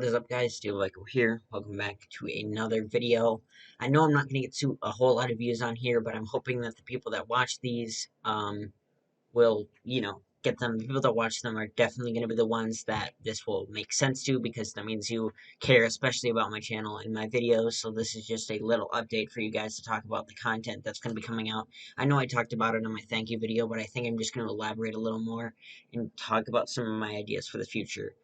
What is up, guys? Steel Michael here. Welcome back to another video. I know I'm not going to get to a whole lot of views on here, but I'm hoping that the people that watch these will, get them. The people that watch them are definitely going to be the ones that this will make sense to, because that means you care especially about my channel and my videos. So this is just a little update for you guys to talk about the content that's going to be coming out. I know I talked about it in my thank you video, but I think I'm just going to elaborate a little more and talk about some of my ideas for the future.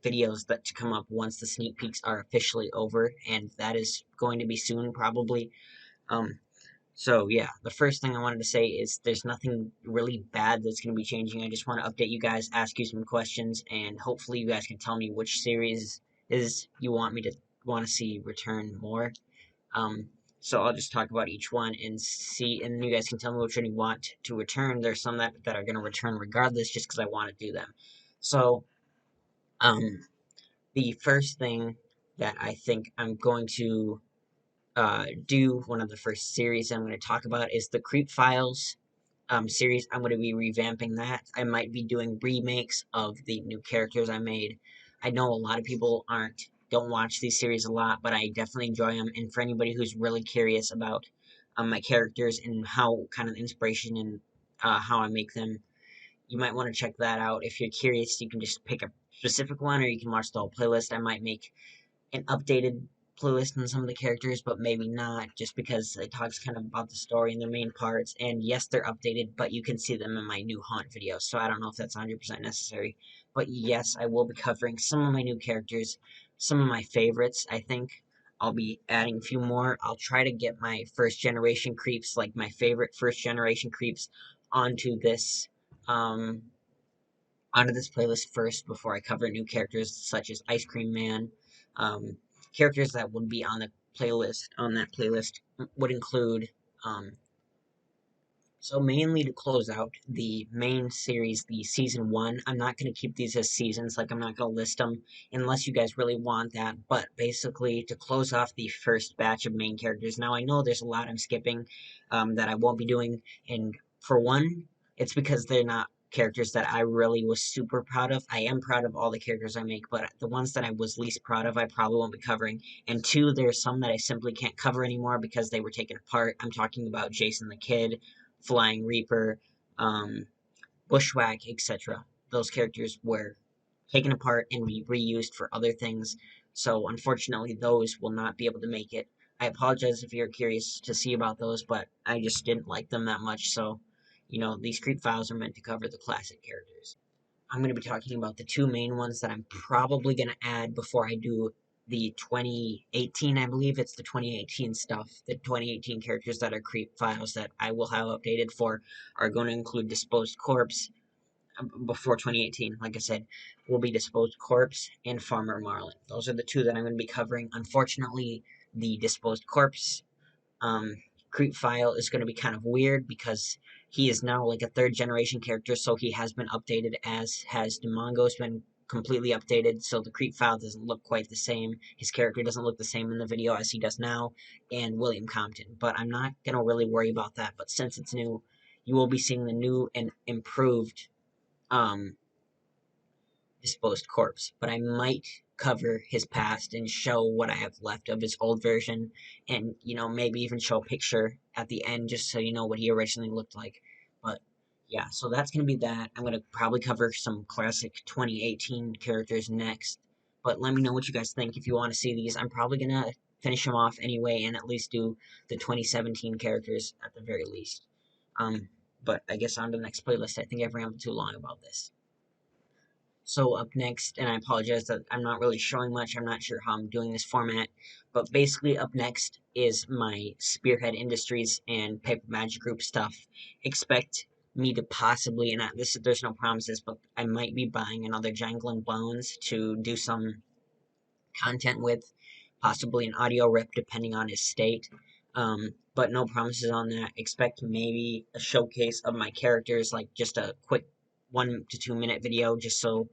Videos that to come up once the sneak peeks are officially over, and that is going to be soon, probably. Um, so yeah, the first thing I wanted to say is there's nothing really bad that's going to be changing. I just want to update you guys, ask you some questions, and hopefully you guys can tell me which series is you want to see return more. Um, so I'll just talk about each one and see, and you guys can tell me which one you want to return. There's some that are going to return regardless, just because I want to do them. So um, the first thing that I think I'm going to do, one of the first series I'm going to talk about, is the Creep Files series. I'm going to be revamping that. I might be doing remakes of the new characters I made. I know a lot of people don't watch these series a lot, but I definitely enjoy them. And for anybody who's really curious about my characters and how kind of inspiration and how I make them, you might want to check that out. If you're curious, you can just pick a specific one, or you can watch the whole playlist. I might make an updated playlist on some of the characters, but maybe not, just because it talks kind of about the story and their main parts. And yes, they're updated, but you can see them in my new Haunt video, so I don't know if that's 100% necessary. But yes, I will be covering some of my new characters, some of my favorites, I think. I'll be adding a few more. I'll try to get my first generation creeps, like my favorite first generation creeps, onto this um onto this playlist first before I cover new characters such as Ice Cream Man. Um, Characters that would be on that playlist would include, um, so mainly to close out the main series, the season one. I'm not going to keep these as seasons, like I'm not going to list them unless you guys really want that. But basically, to close off the first batch of main characters. Now I know there's a lot I'm skipping that I won't be doing, and for one, it's because they're not characters that I really was super proud of. I am proud of all the characters I make, but the ones that I was least proud of, I probably won't be covering. And two, there's some that I simply can't cover anymore because they were taken apart. I'm talking about Jason the Kid, Flying Reaper, um, Bushwhack, etc. Those characters were taken apart and reused for other things, so unfortunately those will not be able to make it. I apologize if you're curious to see about those, but I just didn't like them that much, so, these Creep Files are meant to cover the classic characters. I'm going to be talking about the two main ones that I'm probably going to add before I do the 2018, I believe it's the 2018 stuff. The 2018 characters that are Creep Files that I will have updated for are going to include Disposed Corpse. Before 2018, like I said, will be Disposed Corpse and Farmer Marlin. Those are the two that I'm going to be covering. Unfortunately, the Disposed Corpse um, Creep File is going to be kind of weird because he is now like a third generation character, so he has been updated, as has Demongo's been completely updated, so the Creep File doesn't look quite the same. His character doesn't look the same in the video as he does now, and William Compton. But I'm not going to really worry about that, but since it's new, you will be seeing the new and improved um, Disposed Corpse, but I might cover his past and show what I have left of his old version, and maybe even show a picture at the end just so you know what he originally looked like. But yeah, so that's gonna be that. I'm gonna probably cover some classic 2018 characters next, but let me know what you guys think if you want to see these. I'm probably gonna finish them off anyway and at least do the 2017 characters at the very least. But I guess on to the next playlist. I think I've rambled too long about this. So up next, and I apologize that I'm not really showing much, I'm not sure how I'm doing this format, but basically up next is my Spearhead Industries and Paper Magic Group stuff. Expect me to possibly, and there's no promises, but I might be buying another Janglin Bones to do some content with, possibly an audio rip depending on his state. But no promises on that. Expect maybe a showcase of my characters, like just a quick 1 to 2 minute video, just so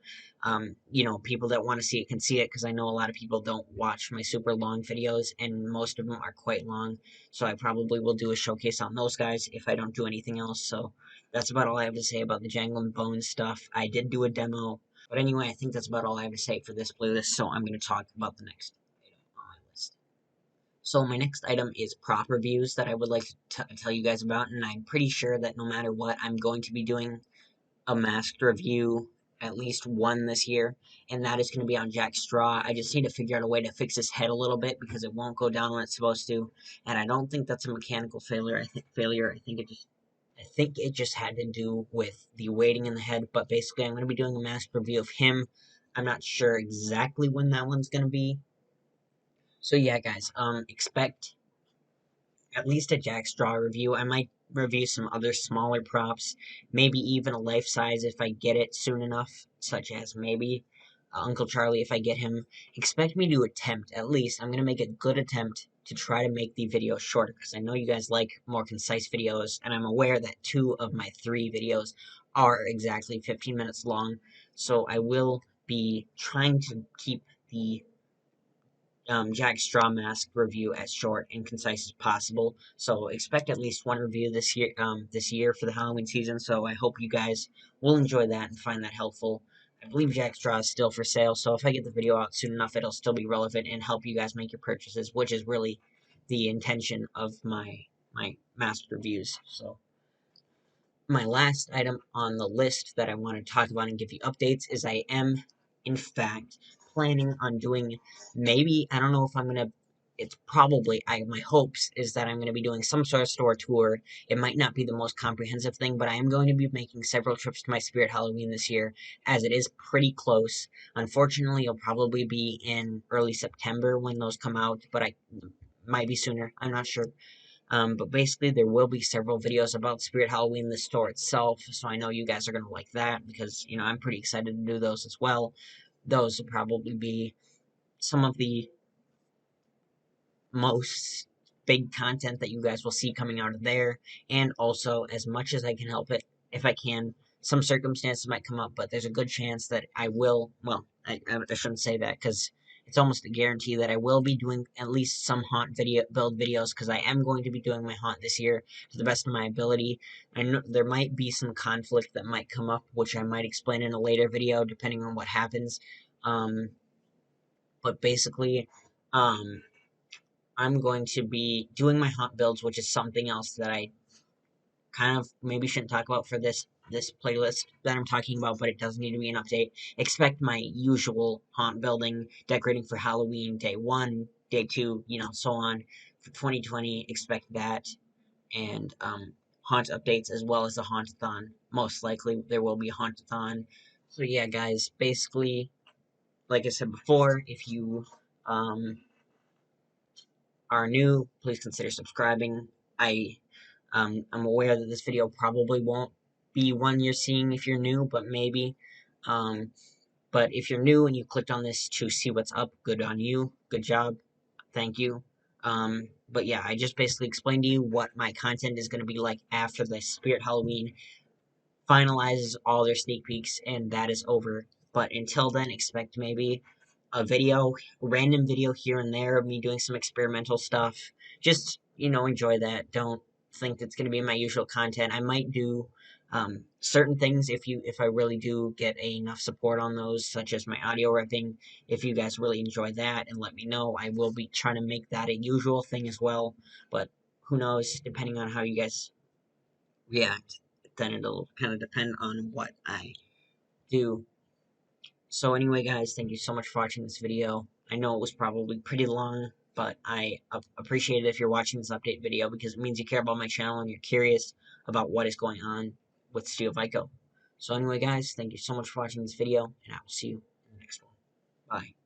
people that want to see it can see it, because I know a lot of people don't watch my super long videos, and most of them are quite long. So I probably will do a showcase on those guys if I don't do anything else. So that's about all I have to say about the Janglin Bones stuff. I did do a demo But anyway, I think that's about all I have to say for this playlist, so I'm going to talk about the next item on my list. So my next item is prop reviews that I would like to tell you guys about, and I'm pretty sure that no matter what, I'm going to be doing a masked review, at least one this year, and that is going to be on Jack Straw. I just need to figure out a way to fix his head a little bit because it won't go down when it's supposed to, and I don't think that's a mechanical failure. I think it just had to do with the weighting in the head, but basically I'm going to be doing a masked review of him. I'm not sure exactly when that one's going to be. So yeah, guys, expect at least a Jack Straw review. I might review some other smaller props, maybe even a life size if I get it soon enough, such as maybe Uncle Charlie if I get him. Expect me to attempt, at least, I'm going to make a good attempt to try to make the video shorter, because I know you guys like more concise videos, and I'm aware that 2 of my 3 videos are exactly 15 minutes long, so I will be trying to keep the Jack Straw Mask review as short and concise as possible. So expect at least one review this year for the Halloween season. So I hope you guys will enjoy that and find that helpful. I believe Jack Straw is still for sale, so if I get the video out soon enough, it'll still be relevant and help you guys make your purchases, which is really the intention of my mask reviews. So my last item on the list that I want to talk about and give you updates is I am, in fact, planning on doing maybe, I don't know if I'm going to, it's probably, my hopes is that I'm going to be doing some sort of store tour. It might not be the most comprehensive thing, but I am going to be making several trips to my Spirit Halloween this year, as it is pretty close. Unfortunately, it'll probably be in early September when those come out, but I might be sooner. I'm not sure. But basically, there will be several videos about Spirit Halloween, the store itself, so I know you guys are going to like that, because, you know, I'm pretty excited to do those as well. Those will probably be some of the most big content that you guys will see coming out of there, and also, as much as I can help it, if I can, some circumstances might come up, but there's a good chance that I will, well, I shouldn't say that, because it's almost a guarantee that I will be doing at least some haunt build videos, because I am going to be doing my haunt this year to the best of my ability. I know there might be some conflict that might come up, which I might explain in a later video, depending on what happens. Um, but basically, um, I'm going to be doing my haunt builds, which is something else that I kind of maybe shouldn't talk about for this playlist that I'm talking about, but it does need to be an update. Expect my usual haunt building, decorating for Halloween, day 1, day 2, you know, so on. For 2020, expect that, and haunt updates as well as a hauntathon. Most likely there will be a hauntathon. So yeah, guys, basically, like I said before, if you are new, please consider subscribing. I'm aware that this video probably won't be one you're seeing if you're new, but maybe. Um, but if you're new and you clicked on this to see what's up, good on you. Good job. Thank you. But yeah, I just basically explained to you what my content is going to be like after the Spirit Halloween finalizes all their sneak peeks, and that is over. But until then, expect maybe a video, random video here and there of me doing some experimental stuff. Just, you know, enjoy that. Don't think it's going to be my usual content. I might do certain things if I really do get enough support on those, such as my audio ripping. If you guys really enjoy that and let me know, I will be trying to make that a usual thing as well. But who knows, depending on how you guys react, then it'll kind of depend on what I do. So anyway, guys, thank you so much for watching this video. I know it was probably pretty long, but I appreciate it if you're watching this update video, because it means you care about my channel and you're curious about what is going on with Steel Vico. So anyway, guys, thank you so much for watching this video, and I will see you in the next one. Bye.